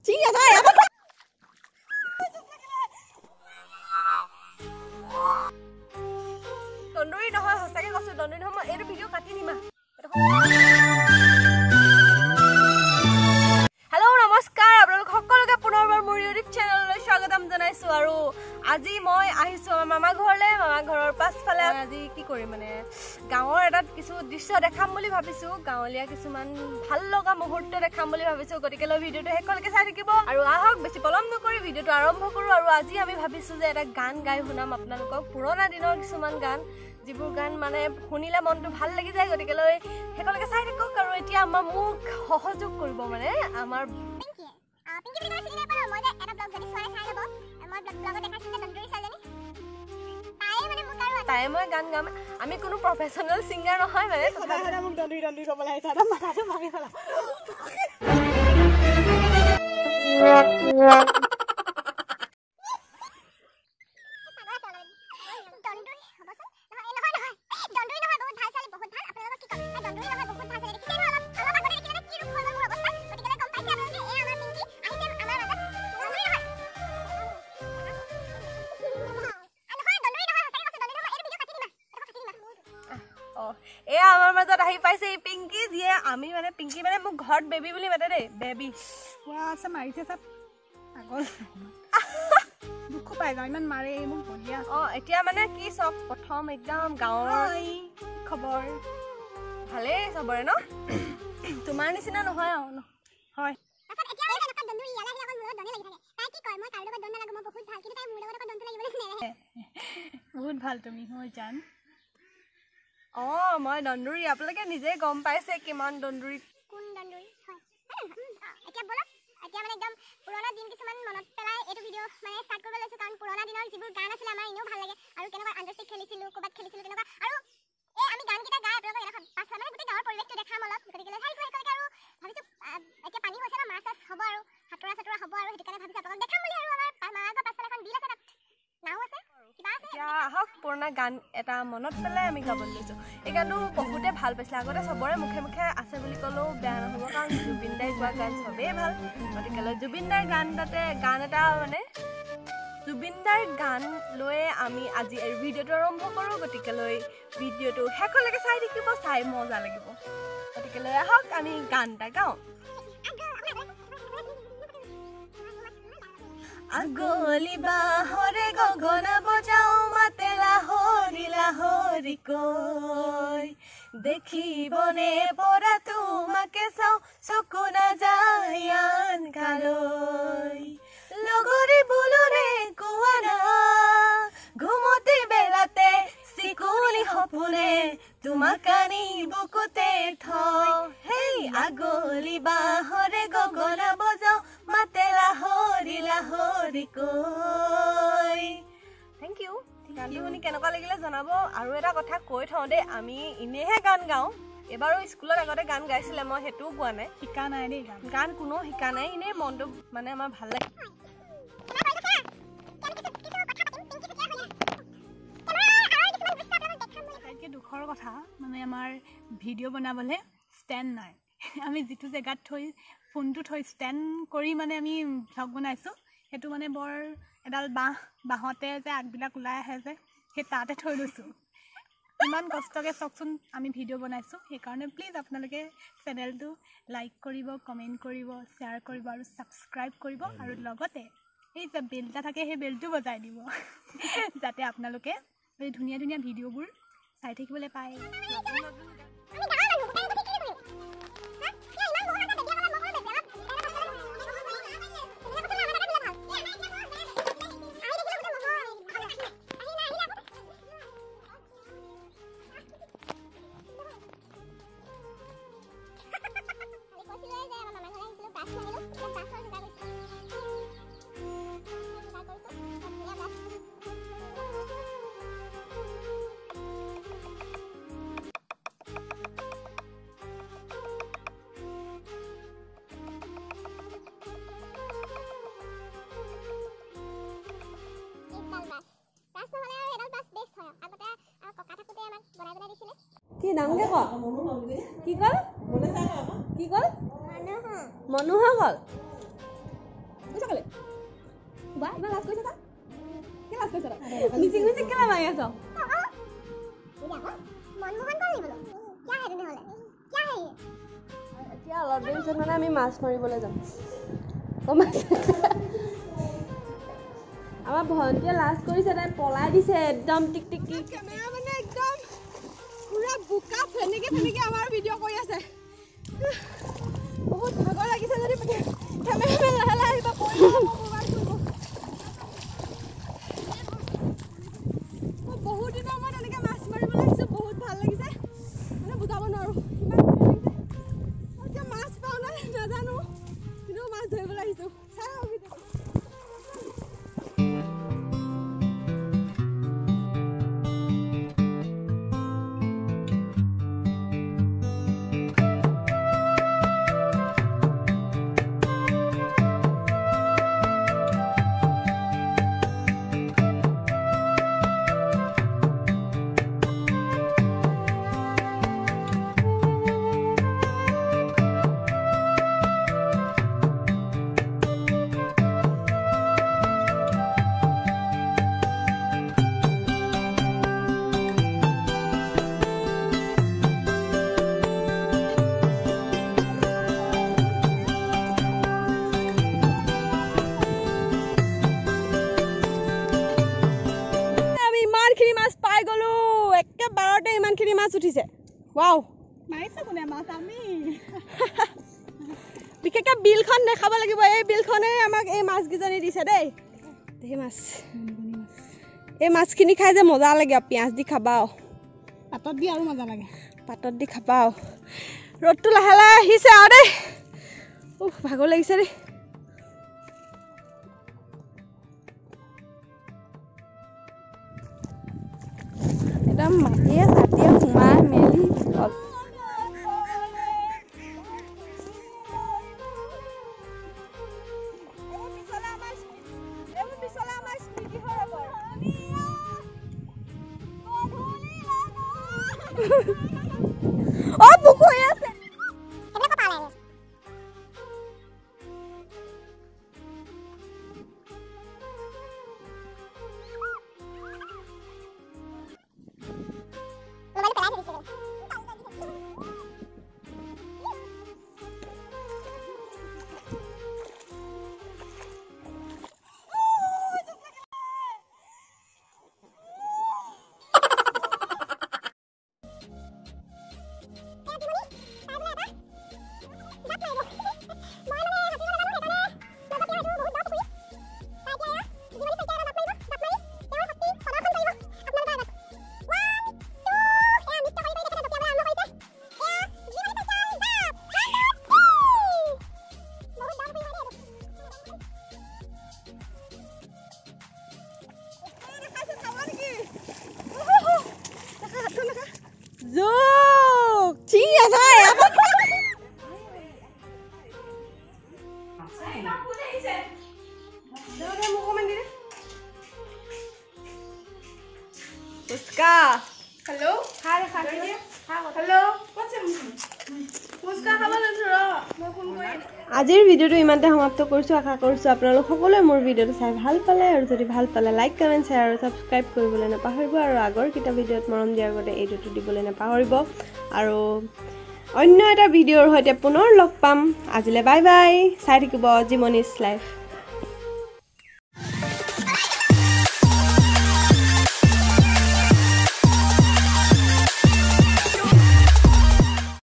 ঠিক আছে দন্দুৰি নহয় সঁচাকে কৈছো দন্দুৰি নহয় মই এইটো ভিডিঅ' কাটি দিমা হেল্ল' নমস্কাৰ আপোনালোক সকলোকে পুনৰবাৰ মোৰ ইউটিউব চেনেললৈ স্বাগতম জনাইছো আৰু আজি মই আহিছো মামা ঘৰলৈ মামা ঘৰৰ পাছফালে আজি কি কৰিম মানে গাঁৱৰ এটাত কিছু দৃশ্য দেখাম বুলি ভাবিছো গাঁৱলীয়া কিছুমান ভাল লগা মুহূৰ্ত দেখাম বুলি ভাবিছো গতিকে লৈ ভিডিঅ'টো শেষলৈকে চাই থাকিব আৰু আহক বেছি পলম নকৰি ভিডিঅ'টো আৰম্ভ কৰো আৰু আজি আমি ভাবিছো যে এটা গান গাই শুনাম আপোনালোকক পুৰণা দিনৰ কিছুমান গান যিবোৰ গান মানে শুনিলে মনটো ভাল লাগি যায় গতিকে লৈ শেষলৈকে চাই থাকক আৰু এতিয়া আমাৰ মোক সহযোগ কৰিব মানে আমাৰ তাই মই গান গাম আমি কোনো প্ৰফেচনেল সিংগাৰ নহয় মানে মোক দন্দুৰি ক'ব লাগে তাৰ মাথাটো ভাঙি পেলাম এয়া আমাৰ মাজত আহি পাইছে এই পিংকি যিয়ে আমি মানে পিংকি মানে মোক ঘৰত বেবী বুলি মাতে দেই বেবী আছে মাৰিছে চব পাগল দুখ পাই যাওঁ ইমান মাৰে মোক বলিয়া এতিয়া মানে কি চব প্ৰথম একদম গাঁৱৰ খবৰ ভালেই চবৰে ন তোমাৰ নিচিনা নহয় আৰু হয় বহুত ভাল তুমি হয় জান মই দন্দুৰি আপোনালোকে নিজে গম পাইছে কিমান দন্দুৰি কোন দন্দুৰি হয় এতিয়া বলক এতিয়া মানে একদম পুৰণা দিন কিছুমান মনত পেলাই এইটো ভিডিঅ' মানে ষ্টাৰ্ট কৰিব লৈছোঁ কাৰণ পুৰণা দিনৰ যিবোৰ গান আছিলে আমাৰ এনেও ভাল লাগে আৰু কেনেকুৱা আণ্ডাৰষ্টেণ্ড খেলিছিলোঁ ক'ৰবাত খেলিছিলোঁ তেনেকুৱা আৰু এই আমি গানকেইটা গাই আপোনালোকক এটা পাছত মানে গোটেই গাঁৱৰ পৰিৱেশটো দেখাম অলপ গতিকে সেইকাৰণে আৰু ভাবিছোঁ এতিয়া পানী হৈছে ন মাছ চাছ হ'ব আৰু সাঁতোৰা চাতোৰা হ'ব আৰু সেইটো কাৰণে ভাবিছোঁ আপোনালোকক দেখাম বুলি আৰু আমাৰ মাৰ পাছফালে এখন বিল আছে তাত নাও আছে এতিয়া আহক পুৰণা গান এটা মনত পেলাই আমি গাবলৈ লৈছোঁ এই গানটো বহুতে ভাল পাইছিলে আগতে চবৰে মুখে মুখে আছে বুলি ক'লেও বেয়া নহ'ব কাৰণ জুবিন দাই গোৱা গান চবেই ভাল গতিকে জুবিন দাৰ গান এটা মানে জুবিন দাৰ গান লৈয়ে আমি আজি এই ভিডিঅ'টো আৰম্ভ কৰোঁ গতিকে লৈ ভিডিঅ'টো শেষলৈকে চাই থাকিব চাই মজা লাগিব গতিকে লৈ আহক আমি গান এটা গাওঁ আগলি বাহৰে গগনা বজাও মাতে লাহৰি লাহৰি কৈ দেখিবনে পৰা তোমাকে চাওঁ চকু নাযায় আন কালৈ লগৰী বোলোৰে কোৱানা ঘুমতি বেলাতে চিকুলি সপোনে তোমাক আনি বুকুতে থওঁ হেই আগলি বাহৰে গগনা বজাও মাতে লাহৰি লাহৰি কৈ থেংক ইউ গানটো শুনি কেনেকুৱা লাগিলে জনাব আৰু এটা কথা কৈ থওঁ দেই আমি এনেহে গান গাওঁ এবাৰো স্কুলত আগতে গান গাইছিলে মই সেইটোও কোৱা নাই শিকা নাই দেই গান কোনো শিকা নাই এনেই মনটো মানে আমাৰ ভাল লাগে দুখৰ কথা মানে আমাৰ ভিডিঅ' বনাবলৈ ষ্টেণ্ড নাই আমি যিটো জেগাত থৈ ফোনটো থৈ ষ্টেণ্ড কৰি মানে আমি ভ্লগ বনাইছোঁ সেইটো মানে বৰ এডাল বাঁহতে যে আগবিলাক ওলাই আহে যে সেই তাতে থৈ লৈছোঁ ইমান কষ্টকৈ চাওকচোন আমি ভিডিঅ' বনাইছোঁ সেইকাৰণে প্লিজ আপোনালোকে চেনেলটো লাইক কৰিব কমেণ্ট কৰিব শ্বেয়াৰ কৰিব আৰু ছাবস্ক্ৰাইব কৰিব আৰু লগতে এই যে বেল এটা থাকে সেই বেলটো বজাই দিব যাতে আপোনালোকে এই ধুনীয়া ধুনীয়া ভিডিঅ'বোৰ চাই থাকিবলৈ পায় কি নামকে ক কি কল কি কল মনোহৰ কল কৈছা কলে বা ইমান লাজ কৈছা তা কি লাজ কৈছা মিচিং মিচিং কেলা মাৰি আছ মনমোহন কৰি বলো কি হে তুমি হলে কি হে এতিয়া অলপ দেৰি পিছত মানে আমি মাছ মাৰিবলৈ যাম কম আছে আমাৰ ভন্টিয়ে লাজ কৰিছে তাই পলাই দিছে একদম টিক টিক টিক কেমেৰা মানে একদম পুৰা বুকা ফেনিকে আমাৰ ভিডিঅ' কৰি আছে বহুত ভাগৰ লাগিছে যদি কেমেৰা লাহে লাহে আহিব বহুত দিনৰ মই তেনেকৈ মাছ মাৰিবলৈ আহিছোঁ বহুত ভাল লাগিছে মানে বুজাব নোৱাৰোঁ ইমান ভাল লাগিছে এতিয়া মাছ পাওঁ নাই নাজানো কিন্তু মাছ ধৰিবলৈ আহিছোঁ চাই মাছ উঠিছে ওয়াও মাৰিছে কোনে মাছ আমি বিশেষকৈ বিলখন দেখাব লাগিব এই বিলখনে আমাক এই মাছকেইজনী দিছে দেই এই মাছ এই মাছখিনি খাই যে মজা লাগে পিঁয়াজ দি খাবা পাতত দি আৰু মজা লাগে পাতত দি খাবা ৰ'দটো লাহে লাহে আহিছে আৰু দেই ভাগৰ লাগিছে দেই একদম মাটিয়ে চাটিয়ে সোমাই মেলি পুখুৰী আছে Hello? Hi, hello? What's your name? আজিৰ ভিডিঅ'টো ইমানতে সমাপ্ত কৰিছোঁ আশা কৰিছোঁ আপোনালোক সকলোৱে মোৰ ভিডিঅ'টো চাই ভাল পালে আৰু যদি ভাল পালে লাইক কমেণ্ট শ্বেয়াৰ আৰু ছাবস্ক্ৰাইব কৰিবলৈ নাপাহৰিব আৰু আগৰ কিটা ভিডিঅ'ত মৰম দিয়াৰ আগতে এইটোতো দিবলৈ নাপাহৰিব আৰু অন্য এটা ভিডিঅ'ৰ সৈতে পুনৰ লগ পাম আজিলৈ বাই বাই চাই থাকিব জিমনিছ লাইফ